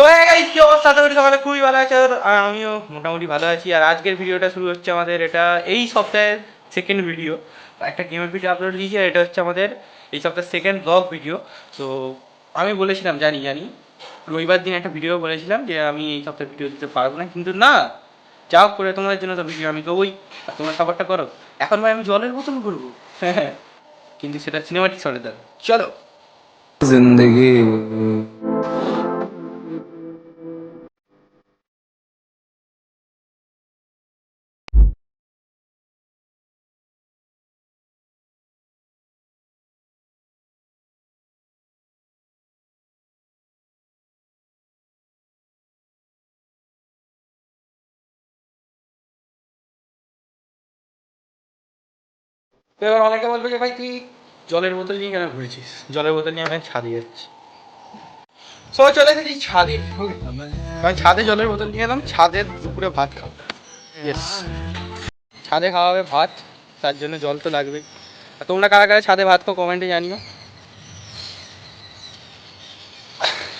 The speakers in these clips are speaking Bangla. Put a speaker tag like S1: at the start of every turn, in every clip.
S1: সো গাইস, কি অবস্থা? আশা করি সকালে খুবই ভালো আছে আর আমিও মোটামুটি ভালো আছি। আর আজকের ভিডিওটা শুরু হচ্ছে আমাদের, এটা এই সপ্তাহের সেকেন্ড ভিডিও। একটা গেমের ভিডিও আপলোড দিয়েছি, আর এটা হচ্ছে আমাদের এই সপ্তাহের সেকেন্ড ব্লগ ভিডিও। তো আমি বলেছিলাম, জানি রবিবার দিন একটা ভিডিও বলেছিলাম যে আমি এই সপ্তাহে ভিডিও দিতে পারবো না, কিন্তু না, যা হোক করে তোমাদের জন্য তো ভিডিও আমি দেবোই, আর তোমরা সাপোর্টটা করো। এখন ভাই আমি জলের বোতল করবো, হ্যাঁ, কিন্তু সেটা সিনেমাটিক শটের দ্বারা। চলো
S2: जिंदगी
S1: তো এবার অনেকে বলবে যে ভাই তুই জলের বোতল নিয়ে কেন ঘুরেছিস? জলের বোতল নিয়ে আমি ছাদে যাচ্ছি। সো চলে এসেছি ছাদে, কারণ ছাদে জলের বোতল নিয়ে এলাম, ছাদের দুপুরে ভাত খাবো। ইয়েস, ছাদে খাওয়া হবে ভাত, তার জন্য জল তো লাগবেই। আর তোমরা কারা কারা ছাদে ভাত খাও কমেন্টে জানিও।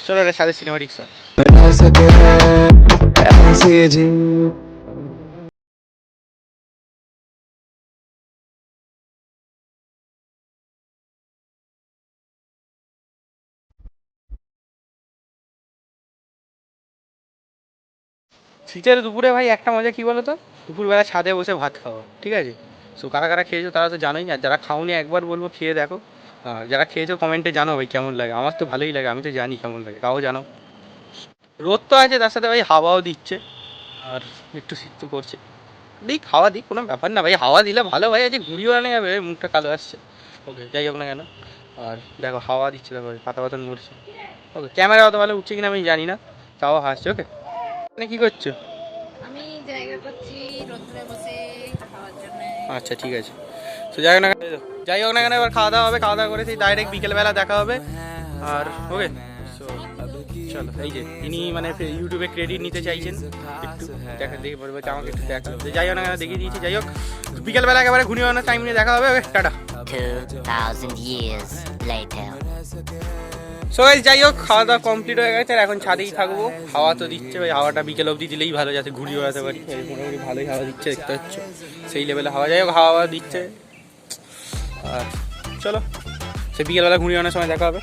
S1: চলো রে ছাদে সিনেমাটিক শট।
S2: बना सके ऐसे जी
S1: শীতের দুপুরে ভাই একটা মজা কী বলো তো, দুপুরবেলা ছাদে বসে ভাত খাওয়া, ঠিক আছে? সো কারা কারা খেয়েছো তারা তো জানোই, আর যারা খাওনি একবার বলবো খেয়ে দেখো। যারা খেয়েছো কমেন্টে জানো ভাই কেমন লাগে। আমার তো ভালোই লাগে, আমি তো জানি কেমন লাগে, তাও জানো। রোদ তো আছে, তার সাথে ভাই হাওয়াও দিচ্ছে, আর একটু শীত তো করছে। দিক হাওয়া দিক, কোনো ব্যাপার না ভাই, হাওয়া দিলে ভালো। ভাই আজকে ঘুরিও আনে যাবে, মুখটা কালো আসছে। ওকে, যাই হোক না কেন। আর দেখো হাওয়া দিচ্ছে, দেখো পাতা পাতা নড়ছে। ওকে, ক্যামেরা অত ভালো উঠছে কিনা আমি জানি না, তাও হাসছে। ওকে, মানে কী করছো?
S3: আমি জায়গা করছি রোদ্রে বসে খাওয়ার জন্য।
S1: আচ্ছা ঠিক আছে। তো যাই হোক না কেন, যাই হোক না কেন, এবার খাওয়া দাওয়া হবে, খাওয়া দাওয়া করে সেই ডাইরেক্ট বিকেলবেলা দেখা হবে। আর ওকে, সো চলো। এই যে ইনি মানে ইউটিউবে ক্রেডিট নিতে চাইছেন, একটু দেখা দেখে বলবে যে আমাকে একটু দেখা। যাই হোক না কেন দেখিয়ে দিয়েছি। যাই হোক, বিকেলবেলা একেবারে ঘুরিয়ে আনার টাইম নিয়ে দেখা হবে। Okay, tata.
S4: 2000 years later.
S1: So guys, যাই হোক খাওয়া দাওয়া কমপ্লিট হয়ে গেছে, আর এখন ছাদেই থাকবো। হাওয়া তো দিচ্ছে, ওই হাওয়াটা বিকেল অবধি দিলেই ভালো, যাতে ঘুরিয়ে বেড়াতে পারি। এই মোটামুটি ভালোই হাওয়া দিচ্ছে, দেখতে হচ্ছে সেই লেভেলে হাওয়া। যাই হোক হাওয়া দিচ্ছে, আর চলো সে বিকেলবেলা ঘুরিয়ে আনার সময় দেখা হবে।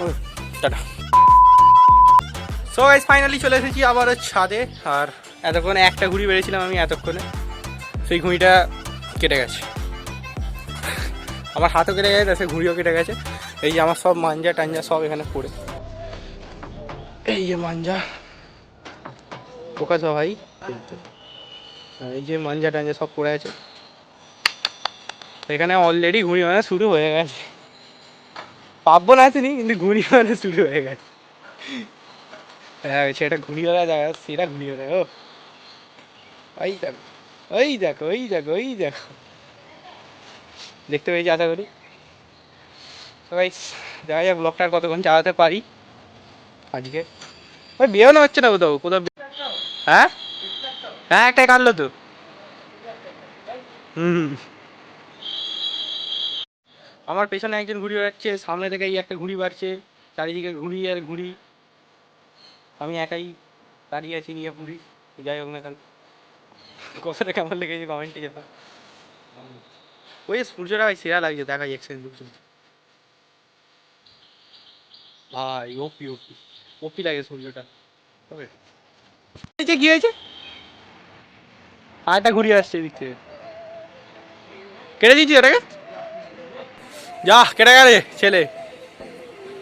S1: Okay, tata. So guys, finally চলে এসেছি আবারও ছাদে। আর এতক্ষণে একটা ঘুড়ি বেরিয়েছিলাম আমি, এতক্ষণে সেই ঘুড়িটা কেটে গেছে। আমার হাতও কেটে গেছে, সে ঘুড়িও কেটে গেছে। এই যে আমার সব মাঞ্জা টাঞ্জা সব এখানে পড়ে, এই যে মাঞ্জা পোকা সব ভাই, এই যে মাঞ্জা টাঞ্জা সব পড়ে আছে। এখানে অলরেডি ঘুড়ি মারা শুরু হয়ে গেছে। পাবো না আসেনি, কিন্তু ঘুড়ি মারা শুরু হয়ে গেছে। হ্যাঁ, সেটা ঘুড়িওয়ালা জায়গা, সেটা ঘুড়িওয়ালা। ও ওই দেখো, ওই দেখো, ওই দেখো, ওই দেখো, দেখতে পেয়েছি আশা করি। সবাই দেখা যাক ব্লগটা আর কতক্ষণ চালাতে পারি আজকে। ওই বেরোনো হচ্ছে না কোথাও কোথাও। হ্যাঁ হ্যাঁ, একটাই কাটলো তো। হুম, আমার পেছনে একজন ঘুড়ি বেড়াচ্ছে, সামনে থেকে এই একটা ঘুড়ি বাড়ছে, চারিদিকে ঘুড়ি আর ঘুড়ি, আমি একাই দাঁড়িয়ে আছি নিয়ে ঘুড়ি। যাই হোক না কেন, কথাটা কেমন লেগেছে কমেন্টে যেতাম। ওই সূর্যটা ভাই সেরা লাগছে, দেখা এক্সচেঞ্জ ভাই, ওপি ওপি ওপি লাগে সূর্যটা। ওকে, কি হয়েছে? আরেকটা ঘুড়ি আসছে এদিক থেকে, কেটে দিচ্ছি ওটাকে। যা কেটে গেলে ছেলে,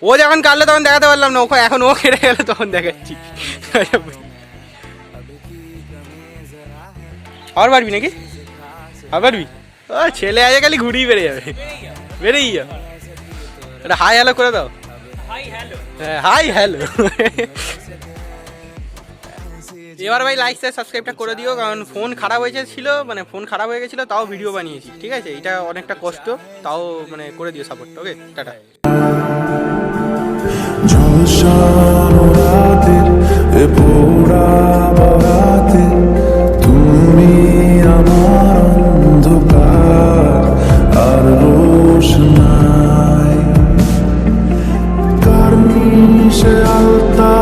S1: ও যখন কাটলো তখন দেখাতে পারলাম না, ওকে এখন ও কেটে গেলো তখন দেখাচ্ছি। আর পারবি নাকি? আর পারবি? ও ছেলে আজ খালি ঘুড়ি বেড়ে যাবে, বেড়েই যাবে। এটা হাই হ্যালো করে দাও। হ্যাঁ, হাই হ্যালো। এবার ভাই লাইক সাবস্ক্রাইবটা করে দিও, কারণ ফোন খারাপ হয়েছে ছিল, মানে ফোন খারাপ হয়ে গেছিলো, তাও ভিডিও বানিয়েছি, ঠিক আছে? এটা অনেকটা কষ্ট, তাও মানে করে দিও সাপোর্ট। ওকে, টাটা।
S2: রাতের এ পোড়া বরাতে তুমি আমার অন্ধকার আর রোশনাই কার নিশে আলতা